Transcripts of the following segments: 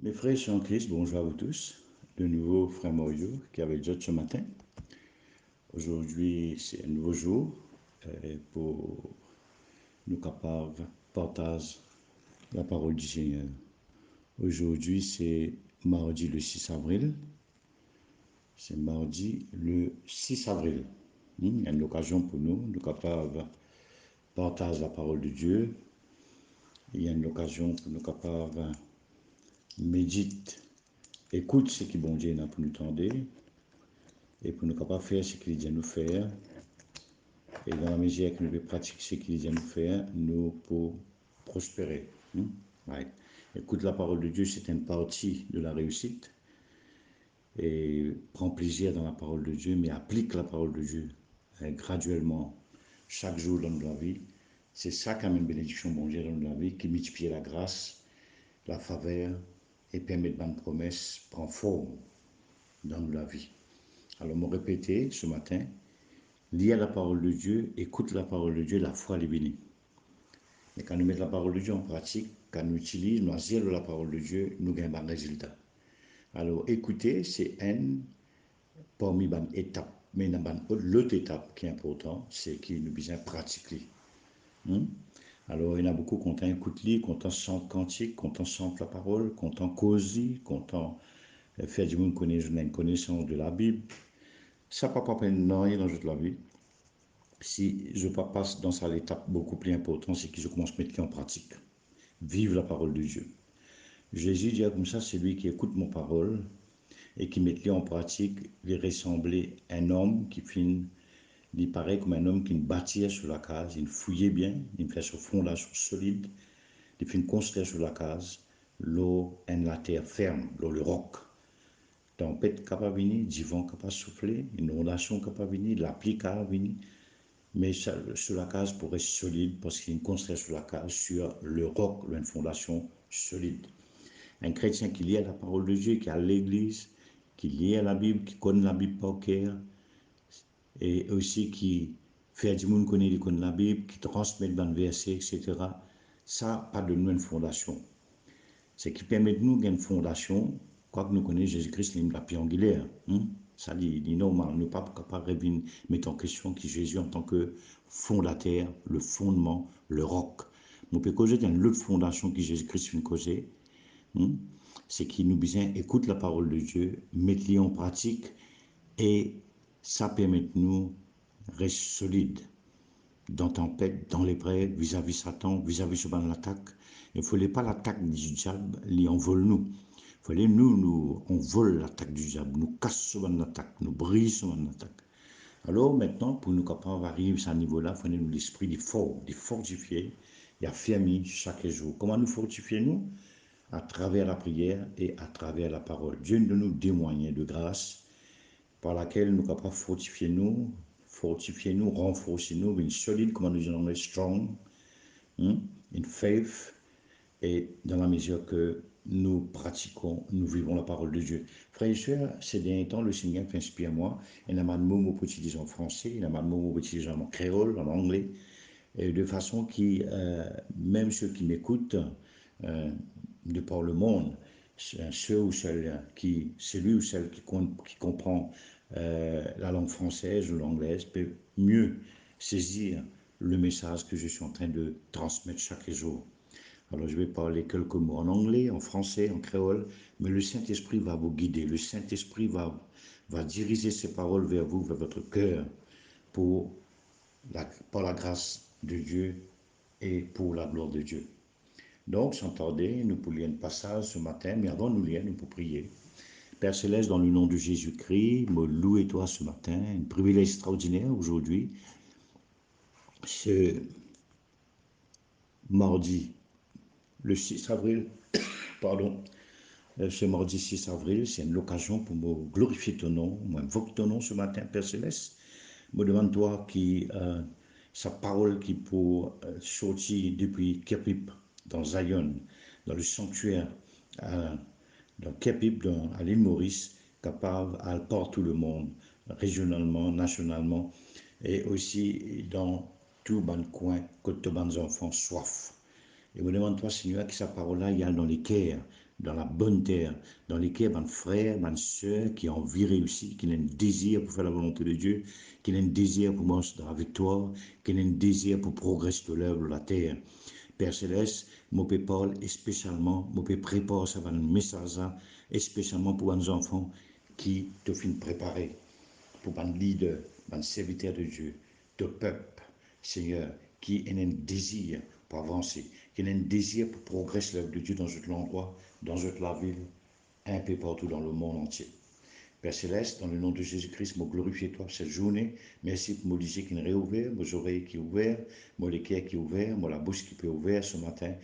Mes frères et sœurs en Christ, bonjour à vous tous. De nouveau, frère Morio qui est avec Judge ce matin. Aujourd'hui, c'est un nouveau jour pour nous capables de partager la parole du Seigneur. Aujourd'hui, c'est mardi le 6 avril. C'est mardi le 6 avril. Il y a une occasion pour nous de capables partager la parole de Dieu. Il y a une occasion pour nous capables méditer, écoute ce que bon Dieu a pour nous tendre. Et pour nous capables faire ce qu'il dit à nous faire, et dans la mesure que nous pouvons pratiquer ce qu'il dit à nous faire, nous pouvons prospérer. Ouais. Écoute la parole de Dieu, c'est une partie de la réussite. Et prends plaisir dans la parole de Dieu, mais applique la parole de Dieu graduellement, chaque jour dans la vie. C'est ça qui amène bénédiction, bon Dieu, dans la vie, qui multiplie la grâce, la faveur, et permet de bonnes promesses, prend forme dans la vie. Alors, me répéter ce matin, lis la parole de Dieu, écoute la parole de Dieu, la foi est bénie. Mais quand nous mettons la parole de Dieu en pratique, quand nous utilisons, nous zèle la parole de Dieu, nous gagnons un résultat. Alors, écouter, c'est une parmi les étapes. Mais l'autre étape qui est importante, c'est qu'il nous besoin pratiquer. Alors, il y en a beaucoup quand on écoute, quand on chante cantique, quand on chante la parole, quand on cause, quand on fait du monde connaître une connaissance de la Bible. Ça ne peut pas prendre rien dans toute la vie. Si je passe dans ça l'étape beaucoup plus importante, c'est que je commence à mettre en pratique. Vive la parole de Dieu. Jésus dit comme ça, c'est lui qui écoute mon parole et qui met en pratique, il ressemblait à un homme qui finit, il paraît comme un homme qui bâtit sur la case, il fouillait bien, il fait sur fondation solide, il finit construire sur la case, l'eau et la terre ferme, l'eau le roc. Tempête capable venir, du vent capable souffler, une inondation capable venir, la pluie capable venir. Mais sur la case pour être solide, parce qu'il est construit sur la case, sur le roc, une fondation solide. Un chrétien qui lit à la parole de Dieu, qui est à l'église, qui lit à la Bible, qui connaît la Bible par cœur, et aussi qui fait du monde connaître la Bible, qui transmet dans le verset, etc. Ça, pas de nous une fondation. C'est qui permet de nous une fondation, quoi que nous connaissons Jésus-Christ, il la pierre angulaire. Ça dit normal, nous ne sommes pas capables de mettre en question qui Jésus en tant que fondateur, le fondement, le roc. Nous pouvons causer d'une autre fondation qui Jésus-Christ vient causer. C'est qu'il nous besoin écoute la parole de Dieu, mettre-la en pratique et ça permet de nous rester solides dans tempête, dans l'épreuve, vis-à-vis Satan, vis-à-vis de l'attaque. Il ne fallait pas l'attaque du diable, il envole nous. Il fallait nous, on vole l'attaque du diable, nous casse sur l'attaque, nous brise sur l'attaque. Alors maintenant, pour nous capables d'arriver à ce niveau-là, il faut nous l'esprit de fortifier et affirmer chaque jour. Comment nous fortifier nous? À travers la prière et à travers la parole. Dieu nous donne des moyens de grâce par laquelle nous sommes capables de fortifier nous, renforcer nous, une solide, comment nous disons, strong, in faith, et dans la mesure que nous pratiquons, nous vivons la parole de Dieu. Frères et sœurs, ces derniers temps, le Seigneur inspire moi. Il y a mal de mots pour utiliser en français, il y a mal de mots pour utiliser en créole, en anglais, et de façon qui, même ceux qui m'écoutent de par le monde, ceux ou celles qui, celui ou celle qui comprend la langue française ou l'anglaise peut mieux saisir le message que je suis en train de transmettre chaque jour. Alors je vais parler quelques mots en anglais, en français, en créole, mais le Saint-Esprit va vous guider, le Saint-Esprit va diriger ses paroles vers vous, vers votre cœur, par la grâce de Dieu et pour la gloire de Dieu. Donc, sans tarder, nous pouvons lire un passage ce matin, mais avant de nous lire, nous pouvons prier. Père Céleste, dans le nom de Jésus-Christ, me loue toi ce matin, un privilège extraordinaire aujourd'hui, ce mardi, le 6 avril, pardon, ce mardi 6 avril, c'est une occasion pour me glorifier ton nom, m'invoque ton nom ce matin, Père Céleste. Me demande toi qui, sa parole qui peut sortir depuis Kepip, dans Zion, dans le sanctuaire, dans Kepip, à l'île Maurice, capable à partout le monde, régionalement, nationalement, et aussi dans tout bon coin, que tous les enfants soif. Et me demande, toi, Seigneur, que sa parole-là, il y a dans les cœurs, dans la bonne terre, dans les cœurs, mon frère, ma soeur, qui ont envie de réussir, qui ont un désir pour faire la volonté de Dieu, qui ont un désir pour marcher dans la victoire, qui ont un désir pour progresser de l'œuvre de la terre. Père Céleste, je peux parler spécialement, je peux préparer ça un message, spécialement pour nos enfants qui te finissent préparer, pour un leader, un serviteur de Dieu, de peuple, Seigneur, qui a un désir pour avancer, qui a un désir pour progresser l'œuvre de Dieu dans notre endroit, dans notre la ville, un peu partout dans le monde entier. Père Céleste, dans le nom de Jésus-Christ, je glorifie toi cette journée. Merci pour mon lycée qui est réouvert, mes oreilles qui sont ouvertes, mon cœur qui est ouvert, mon la bouche qui peut ouvert ce matin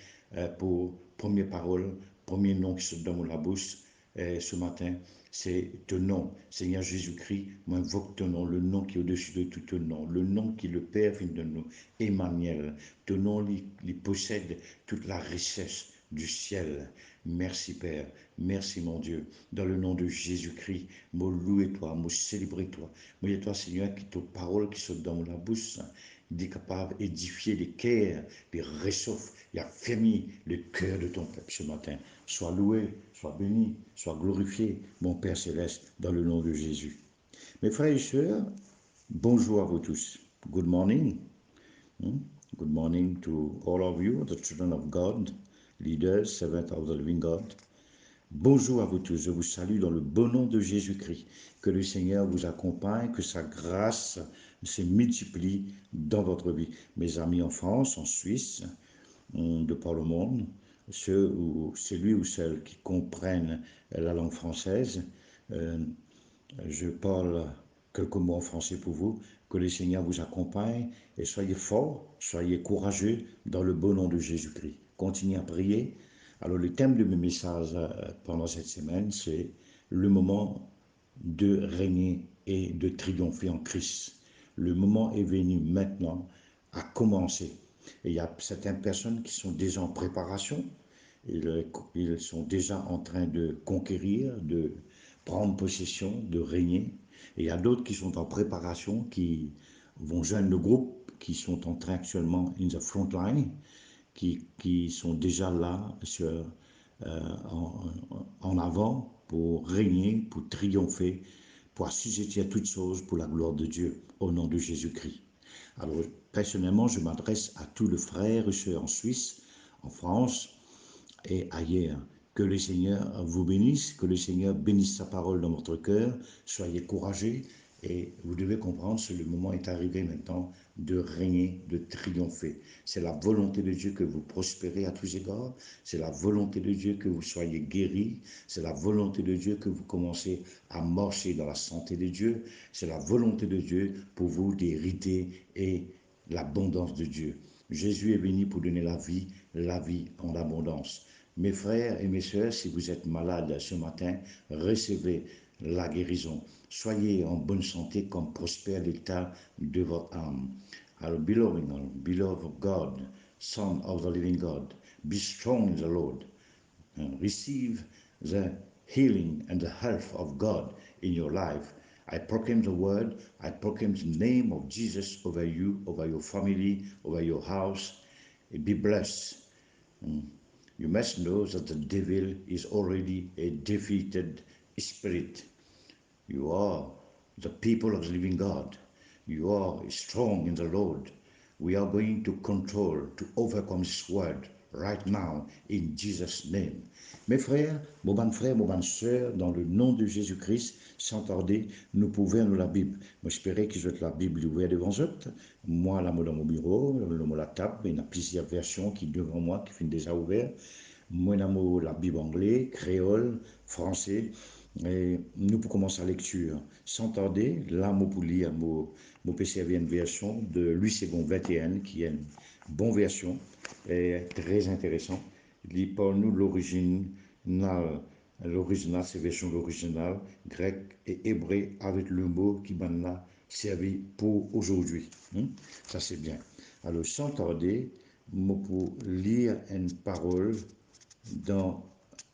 pour première parole, premier nom qui se donne la bouche ce matin. C'est ton nom, Seigneur Jésus-Christ. Moi, invoque ton nom, le nom qui est au-dessus de tout nom, le nom qui est le Père vient de nous, Emmanuel. Ton nom, il possède toute la richesse du ciel. Merci Père, merci mon Dieu. Dans le nom de Jésus-Christ, me louer toi, me célébrer toi. Moi, il y a toi, Seigneur, qui te parole qui sont dans la bouche, il est capable d'édifier les cœurs, les réchauffer, et affermir le cœur de ton peuple ce matin. Sois loué, sois béni, sois glorifié, mon Père Céleste, dans le nom de Jésus. Mes frères et sœurs, bonjour à vous tous. Good morning. Good morning to all of you, the children of God, leaders, servants of the living God. Bonjour à vous tous, je vous salue dans le bon nom de Jésus-Christ. Que le Seigneur vous accompagne, que sa grâce se multiplie dans votre vie. Mes amis en France, en Suisse, de par le monde, celui ou celles qui comprennent la langue française, je parle quelques mots en français pour vous. Que le Seigneur vous accompagne et soyez forts, soyez courageux dans le bon nom de Jésus-Christ. Continuez à prier. Alors le thème de mes messages pendant cette semaine, c'est le moment de régner et de triompher en Christ. Le moment est venu maintenant à commencer. Et il y a certaines personnes qui sont déjà en préparation. Ils sont déjà en train de conquérir, de prendre possession, de régner. Et il y a d'autres qui sont en préparation, qui vont joindre le groupe, qui sont en train actuellement in the front line, qui sont déjà là en avant pour régner, pour triompher, pour assujettir toutes choses pour la gloire de Dieu, au nom de Jésus-Christ. Alors, personnellement, je m'adresse à tous les frères et sœurs en Suisse, en France et ailleurs. Que le Seigneur vous bénisse, que le Seigneur bénisse sa parole dans votre cœur. Soyez courageux et vous devez comprendre que le moment est arrivé maintenant de régner, de triompher. C'est la volonté de Dieu que vous prospérez à tous égards. C'est la volonté de Dieu que vous soyez guéris. C'est la volonté de Dieu que vous commencez à marcher dans la santé de Dieu. C'est la volonté de Dieu pour vous d'hériter et l'abondance de Dieu. Jésus est venu pour donner la vie en abondance. Mes frères et mes sœurs, si vous êtes malades ce matin, recevez la guérison. Soyez en bonne santé comme prospère l'état de votre âme. Alors, beloved of God, Son of the living God, be strong in the Lord and receive the healing and the health of God in your life. I proclaim the word, I proclaim the name of Jesus over you, over your family, over your house. Be blessed. You must know that the devil is already a defeated spirit. You are the people of the living God. You are strong in the Lord. We are going to control, to overcome this word right now in Jesus' name. Mes frères, mon bonne frère, mon bonne sœur, dans le nom de Jésus-Christ, sans tarder, nous pouvons lire la Bible. Moi, j'espérais que je vais la Bible ouverte devant eux. Moi, là, dans mon bureau, dans la table, il y a plusieurs versions qui devant moi, qui sont déjà ouvertes. Moi, dans la Bible anglaise, créole, français. Et nous pour commencer la lecture. Sans tarder, là, je pour lire, je peux servir une version de Louis II 21, qui est une bonne version, et très intéressant. Il parle nous l'original, c'est version originale, grec et hébreu, avec le mot qui m'en a servi pour aujourd'hui. Ça, c'est bien. Alors, sans tarder, je pour lire une parole dans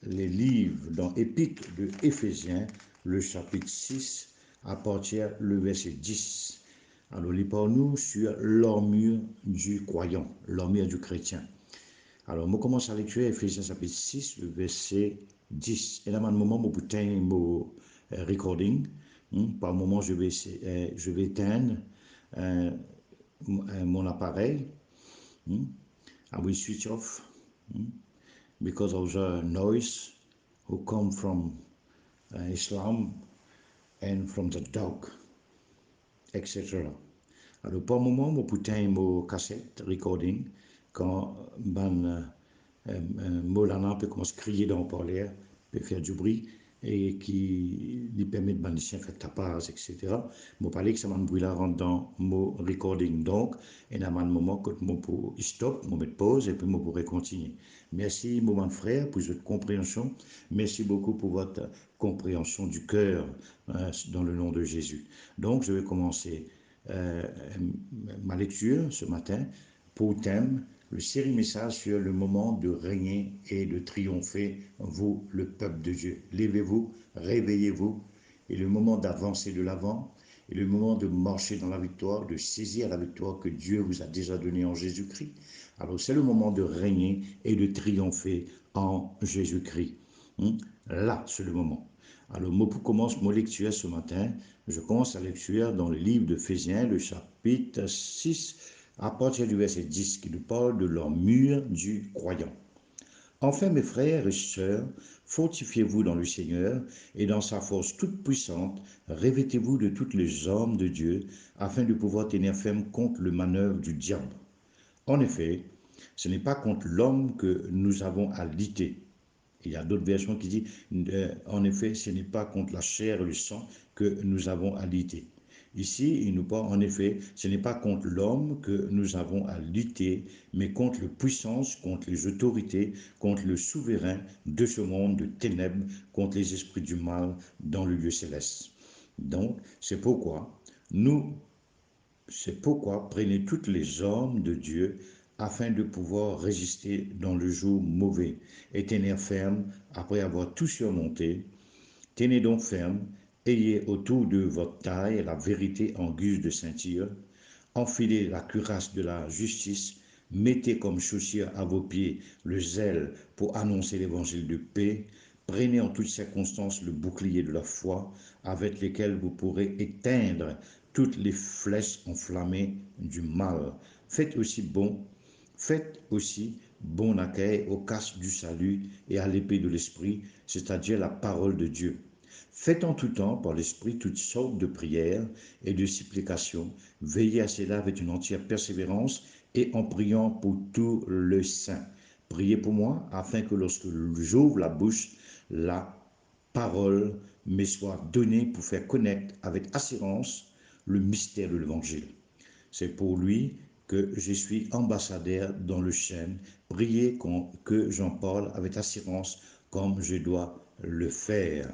les livres, dans l'épître de Éphésiens, le chapitre 6, à partir le verset 10. Alors, il parle nous sur l'armure du croyant, l'armure du chrétien. Alors, je commence à lecture Ephésiens chapitre 6, le verset 10. Et là, un moment, je vais mon recording. Par moment, je vais éteindre euh, mon appareil. I will switch off because of the noise who come from Islam and from the dog, etc. Alors, par moment, je vais mon cassette recording quand Molana peut commencer à crier dans le parler, peut faire du bruit et qui lui permet de faire tapage, etc. Je parler que ça m'a bruit là dans mon recording. Donc, il y a un moment que je peux stop, je mettre pause et puis je pourrai continuer. Merci, mon frère, pour votre compréhension. Merci beaucoup pour votre compréhension du cœur dans le nom de Jésus. Donc, je vais commencer ma lecture ce matin pour thème le série message sur le moment de régner et de triompher, vous, le peuple de Dieu. Levez-vous, réveillez-vous, et le moment d'avancer de l'avant, et le moment de marcher dans la victoire, de saisir la victoire que Dieu vous a déjà donnée en Jésus-Christ. Alors c'est le moment de régner et de triompher en Jésus-Christ. Là, c'est le moment. Alors, moi, pour commencer mon lecture ce matin, je commence la lecture dans le livre d'Éphésiens, le chapitre 6, à partir du verset 10, qui nous parle de l'armure du croyant. Enfin, mes frères et sœurs, fortifiez-vous dans le Seigneur et dans sa force toute puissante, revêtez-vous de toutes les armes de Dieu, afin de pouvoir tenir ferme contre le manœuvre du diable. En effet, ce n'est pas contre l'homme que nous avons à lutter. Il y a d'autres versions qui disent, en effet, ce n'est pas contre la chair et le sang que nous avons à lutter. Ici, il nous parle, en effet, ce n'est pas contre l'homme que nous avons à lutter, mais contre les puissances, contre les autorités, contre le souverain de ce monde de ténèbres, contre les esprits du mal dans le lieu céleste. Donc, c'est pourquoi prenez toutes les armes de Dieu afin de pouvoir résister dans le jour mauvais et tenir ferme après avoir tout surmonté. Tenez donc ferme, ayez autour de votre taille la vérité en guise de ceinture, enfilez la cuirasse de la justice, mettez comme chaussure à vos pieds le zèle pour annoncer l'évangile de paix, prenez en toutes circonstances le bouclier de la foi avec lequel vous pourrez éteindre toutes les flèches enflammées du mal. Faites aussi bon accueil au casque du salut et à l'épée de l'esprit, c'est-à-dire la parole de Dieu. Faites en tout temps par l'Esprit toutes sortes de prières et de supplications. Veillez à cela avec une entière persévérance et en priant pour tous les saints. Priez pour moi afin que lorsque j'ouvre la bouche, la parole me soit donnée pour faire connaître avec assurance le mystère de l'Évangile. C'est pour lui que je suis ambassadeur dans le chêne. Priez que j'en parle avec assurance comme je dois le faire.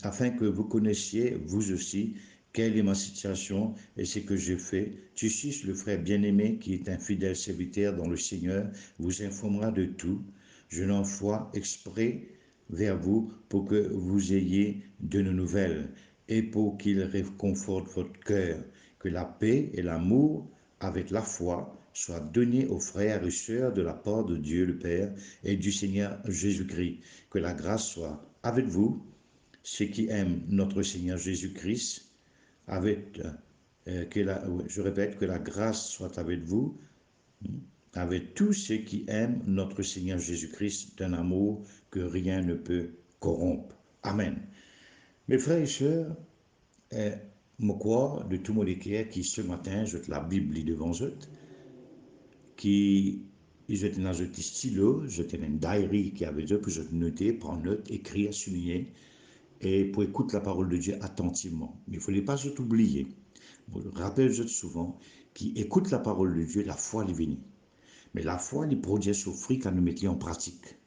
Afin que vous connaissiez, vous aussi, quelle est ma situation et ce que je fais. Titus, le frère bien-aimé, qui est un fidèle serviteur dans le Seigneur, vous informera de tout. Je l'envoie exprès vers vous pour que vous ayez de nos nouvelles et pour qu'il réconforte votre cœur. Que la paix et l'amour avec la foi soient donnés aux frères et sœurs de la part de Dieu le Père et du Seigneur Jésus-Christ. Que la grâce soit avec vous, ceux qui aiment notre Seigneur Jésus-Christ, je répète, que la grâce soit avec vous, avec tous ceux qui aiment notre Seigneur Jésus-Christ d'un amour que rien ne peut corrompre. Amen. Mes frères et sœurs, je crois de tout mon cœur qui ce matin, je la Bible devant eux, qui je dans un stylo, je une diary qui avait eux, puis je noter, prendre note, écrire, souligner, et pour écouter la parole de Dieu attentivement. Mais il ne fallait pas tout oublier. Je rappelle souvent, qui écoute la parole de Dieu, la foi est venue. Mais la foi, elle produit ce fruit quand nous mettons en pratique.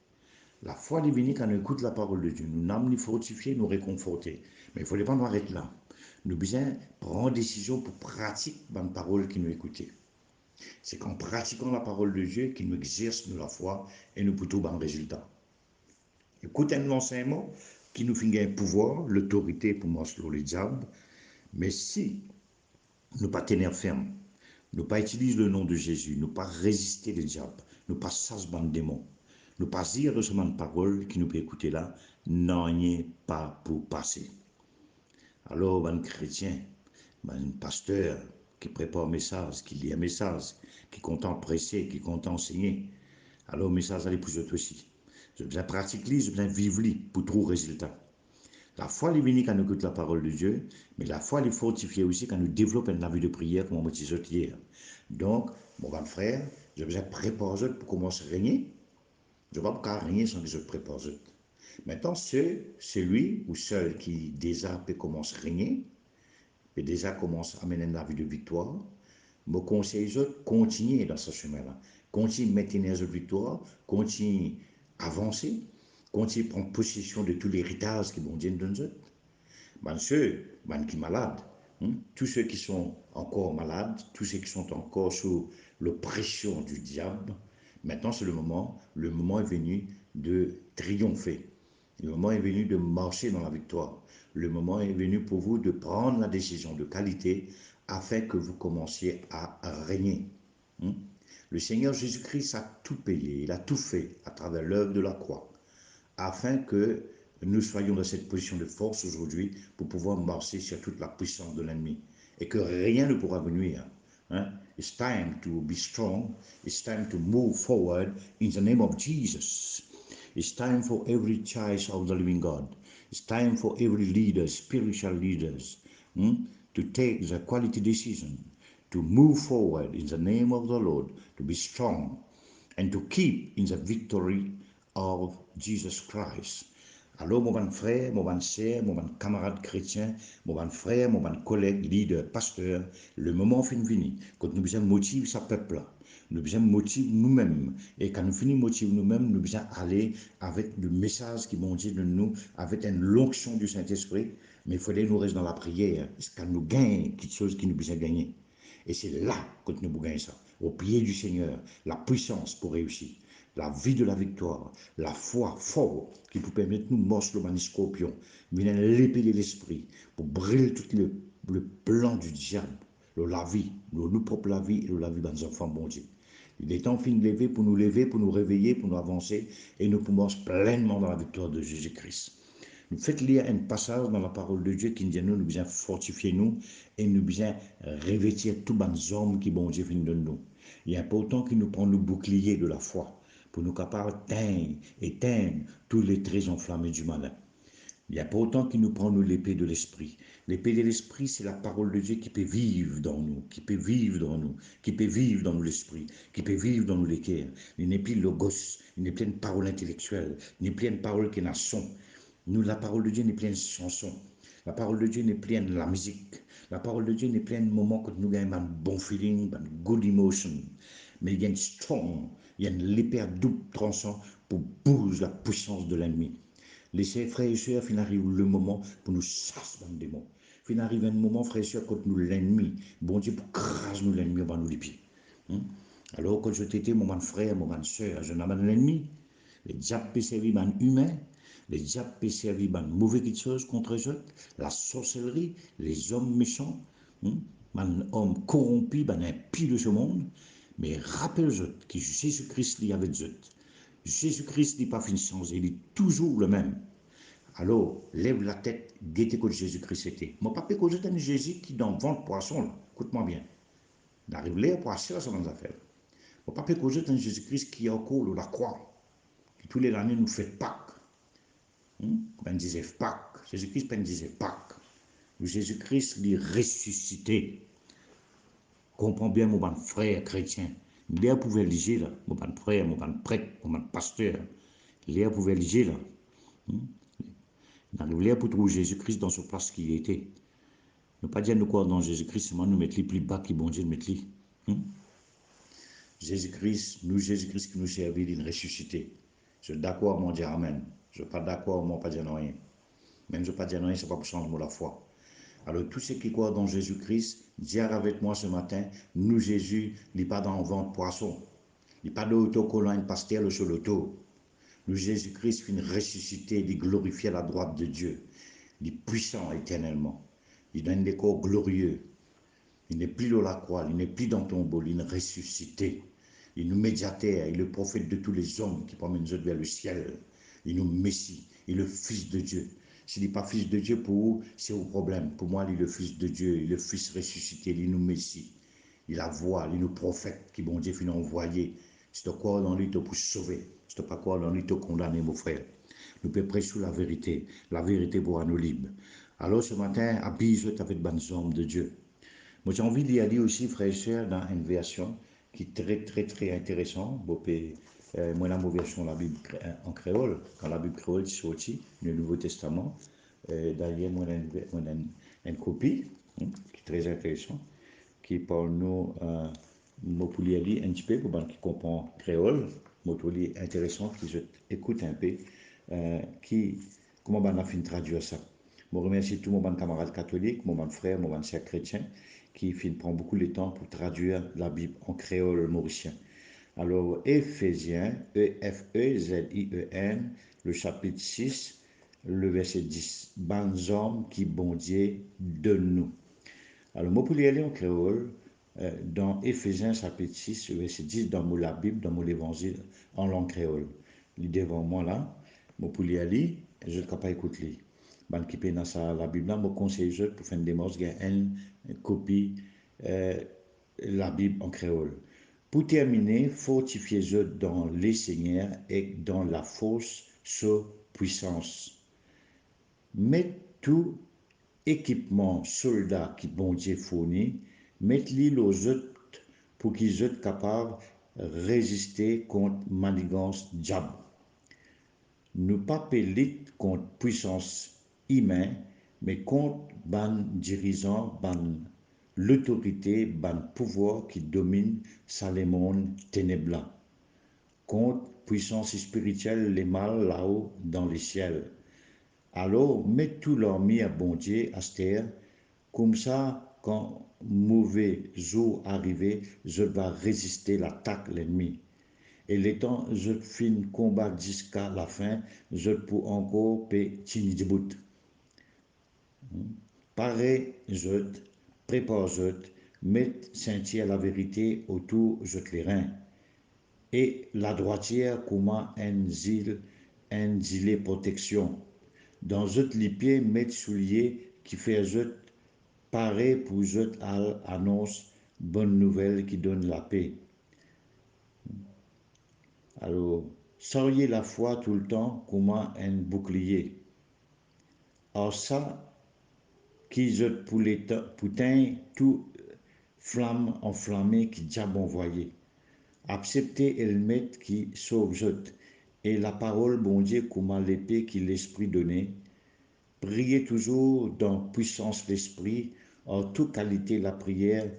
La foi est venue quand nous écoutons la parole de Dieu. Nous n'avons ni fortifier, nous réconforter. Mais il ne fallait pas nous arrêter là. Nous besoin prendre décision pour pratiquer la parole qui nous écoutons. C'est qu'en pratiquant la parole de Dieu qu'il nous exerce nous la foi et nous pouvons avoir un résultat. Écoutez l'enseignement qui nous fait un pouvoir, l'autorité pour marcher sur les diables, mais si nous pas tenir ferme, Nous pas utiliser le nom de Jésus, nous pas résister le diable, nous pas s'asban démon, nous pas dire de ce man parole qui nous peut écouter là, n'en est pas pour passer. Alors, un chrétien, un pasteur qui prépare un message, qui lit un message, qui compte prêcher, qui compte enseigner, alors le message allait pour eux aussi. Je besoin pratiquer, je besoin vivre pour trouver résultat. La foi est venue quand nous écoutons la parole de Dieu, mais la foi est fortifiée aussi quand nous développons une vie de prière, comme on m'a dit hier. Donc, mon grand frère, je besoin préparer pour commencer à régner. Je ne vais pas régner sans que je prépare. Maintenant, celui ou celle qui déjà peut commencer à régner, et déjà commence à mener une vie de victoire, me conseille de continuer dans ce chemin-là. Continue à maintenir cette victoire, continue à avancer, continue à prendre possession de tout l'héritage qui vont Dieu nous donne. Ceux qui sont malades, tous ceux qui sont encore malades, tous ceux qui sont encore sous l'oppression du diable, maintenant c'est le moment est venu de triompher. Le moment est venu de marcher dans la victoire. Le moment est venu pour vous de prendre la décision de qualité afin que vous commenciez à régner. Le Seigneur Jésus-Christ a tout payé, il a tout fait à travers l'œuvre de la croix, afin que nous soyons dans cette position de force aujourd'hui pour pouvoir marcher sur toute la puissance de l'ennemi et que rien ne pourra venir. It's time to be strong. It's time to move forward in the name of Jesus. It's time for every child of the living God. It's time for every leader, spiritual leaders, to take the quality decision, to move forward in the name of the Lord, to be strong, and to keep in the victory of Jesus Christ. Alors, mon bon frère, mon bon sœur, mon bon camarade chrétien, mon bon frère, mon bon collègue, leader, pasteur, le moment fin fini. Quand nous besoin motiver ce peuple-là, nous besoin motiver nous-mêmes. Et quand nous finissons motiver nous-mêmes, nous besoin aller avec le message qui m'ont dit de nous, avec une l'onction du Saint-Esprit. Mais il faudrait nous rester dans la prière. Quand nous gagnons quelque chose qui nous besoin gagner. Et c'est là que nous gagnons ça. Au pied du Seigneur, la puissance pour réussir. La vie de la victoire, la foi forte qui peut permettre de nous morceler le scorpion, venir l'épée de l'esprit pour brûler tout le plan du diable, la vie, nous propre la vie et la vie de nos enfants, bon Dieu. Il est temps fin de lever, pour nous réveiller, pour nous avancer et nous pouvons pleinement dans la victoire de Jésus-Christ. Nous faites lire un passage dans la parole de Dieu qui nous dit nous bien fortifier nous et nous bien revêtir tous les hommes qui bon Dieu fin de nous. Il est important qu'il nous prenne le bouclier de la foi pour nous capables d'éteindre tous les traits enflammés du malin. Il n'y a pas autant qu'il nous prend l'épée de l'esprit. L'épée de l'esprit, c'est la parole de Dieu qui peut vivre dans nous, qui peut vivre dans nous, qui peut vivre dans nous l'esprit, qui peut vivre dans nous les cœurs. Il n'est plus logos, il n'est plus une parole intellectuelle, il n'est plus une parole qui n'a son. Nous, la parole de Dieu n'est plus une chanson. La parole de Dieu n'est plus la musique. La parole de Dieu n'est plus un moment que nous gagnons un bon feeling, un good emotion. Mais il y a une strong, il y a une l'épée à double tranchant pour bouger la puissance de l'ennemi. Laissez, frères et sœurs, il arrive le moment pour nous chasser dans le démon. Il arrive un moment, frères et sœurs, quand nous l'ennemi, bon Dieu, pour craser nous l'ennemi, on va nous les pieds. Alors, quand je t'étais, mon frère, mon sœur, je n'avais l'ennemi. Les diables peuvent servir un humain, les diables peuvent servir un mauvais quelque chose contre eux, la sorcellerie, les hommes méchants, un homme corrompu, un impie de ce monde. Mais rappelez-vous que Jésus-Christ est avec eux. Jésus-Christ n'est pas fini changé, il est toujours le même. Alors, lève la tête, guettez que Jésus-Christ était. Mon papa, quand j'étais un Jésus qui dans le ventre poisson, là, écoute-moi bien. Il arrive là pour assurer son affaire. Mon papa, quand j'étais un Jésus-Christ qui est encore la croix, qui tous les années nous fait Pâques. Ben disait Pâques. Jésus-Christ ben disait Pâques. Jésus-Christ est ressuscité. Comprends bien, mon bon frère chrétien. Il pouvait lire là, mon bon frère, mon bon prêtre, mon bon pasteur. Il pouvait lire là. Il arrive là pour trouver Jésus-Christ dans ce place qu'il était. Ne pas dire nous quoi dans Jésus-Christ, seulement nous mettre les plus bas qui bon Dieu mettre les. Jésus-Christ qui nous servit d'une ressuscité. Je suis d'accord à mon dire Amen. Je ne suis pas d'accord à mon pas dire rien. Même je ne pas dire rien, ce n'est pas pour changer la foi. Alors, tous ceux qui croient dans Jésus-Christ, dire avec moi ce matin, nous, Jésus, il n'est pas dans le ventre poisson. Il n'est pas d'autocollant, une pastel sur l'auto. Nous, Jésus-Christ, une ressuscité, il est glorifié à la droite de Dieu. Il est puissant éternellement. Il donne des corps glorieux. Il n'est plus dans la croix, il n'est plus dans ton bol, il est ressuscité. Il nous médiateur, il est le prophète de tous les hommes qui promène nous vers le ciel. Il nous Messie, il est le Fils de Dieu. S'il n'est pas Fils de Dieu, pour vous, c'est au problème. Pour moi, il est le Fils de Dieu, il est le Fils ressuscité, il est nous Messie. Il a voix, il est le prophète qui, bon Dieu, finit envoyé. Si tu crois dans lui, tu peux sauver. Si tu pas croire dans lui, tu condamner, mon frère. Nous pouvons prêcher sur la vérité. La vérité pour nous libre. Alors ce matin, habille-toi avec de bonnes hommes de Dieu. Moi, j'ai envie d'y aller aussi, frère et sœur, dans une version qui est très, très, très intéressante. Moi, la version de la Bible en créole, quand la Bible créole est sortie, le Nouveau Testament, d'ailleurs, moi, une copie qui est très intéressante, qui parle nous, moi, pour lire un petit peu, pour ceux qui comprennent créole, moi, pour lire intéressant, qui écoute un peu, qui, comment on a fait traduire ça. Je remercie tous mes camarades catholiques, mes frères, mes sœurs chrétiens, qui prennent beaucoup de temps pour traduire la Bible en créole mauricien. Alors, Éphésiens, Ephézien, le chapitre 6, le verset 10. Bons hommes qui, bon Dieu, donne-nous. Alors, moi, pour lire en créole, dans Éphésiens chapitre 6, verset 10, dans la Bible, dans mon évangile, en langue créole. Il est devant moi là, moi pour lire, je ne peux pas écouter. Ban qui peut dans la Bible là, moi conseille pour faire une démarche, il y a une copie la Bible en créole. Pour terminer, fortifiez-vous dans les seigneurs et dans la force sur puissance. Mettez tout équipement soldat qui bon Dieu fournit, mettez-le aux autres pour qu'ils soient capables de résister contre manigance diable. Nous pas pélit contre puissance humaine, mais contre ban dirigeant, ban l'autorité, ban pouvoir qui domine ça le monde ténébreux. Contre puissance spirituelle, les mal là-haut dans les ciels. Alors, mets tout l'armée à bon Dieu, à cette terre, comme ça, quand mauvais jour arrive, je vais résister l'attaque de l'ennemi. Et les temps, je finis combat jusqu'à la fin, je peux encore tenir debout. Pareil, je prépare, je mets sentir la vérité autour de les reins. Et la droitière, comment un gilet protection. Dans les pieds, mettre souliers qui fait pareil pour annonce bonne nouvelle qui donne la paix. Alors, soyez la foi tout le temps comme un bouclier. Alors ça, qui jette pour les putain, tout flamme enflammée qui diable envoyé. Acceptez et le mettre qui sauve jette. Et la parole, bon Dieu, comme l'épée qui l'esprit donné. Priez toujours dans puissance l'esprit, en toute qualité la prière,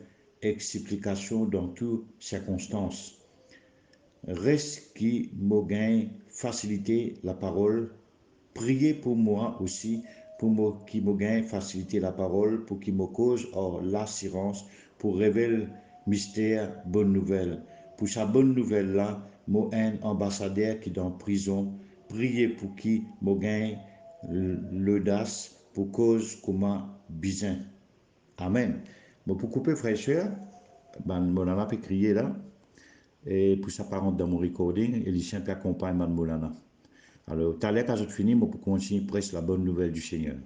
explication dans toutes circonstances. Reste qui me gagne faciliter la parole. Priez pour moi aussi, pour qui me gagne faciliter la parole, pour qui me cause l'assurance, pour révéler mystère, bonne nouvelle. Pour sa bonne nouvelle là, moi un ambassadeur qui est en prison, priez pour qui me gagne l'audace, pour cause comment bizin. Amen. Bon, pour couper fraîcheur, ben, mon a peut crier là. Et pour ça, par dans mon recording, et les chiens accompagnent Mme Moulana. Alors, tout à l'heure, quand je finis, je peux continuer presque la bonne nouvelle du Seigneur.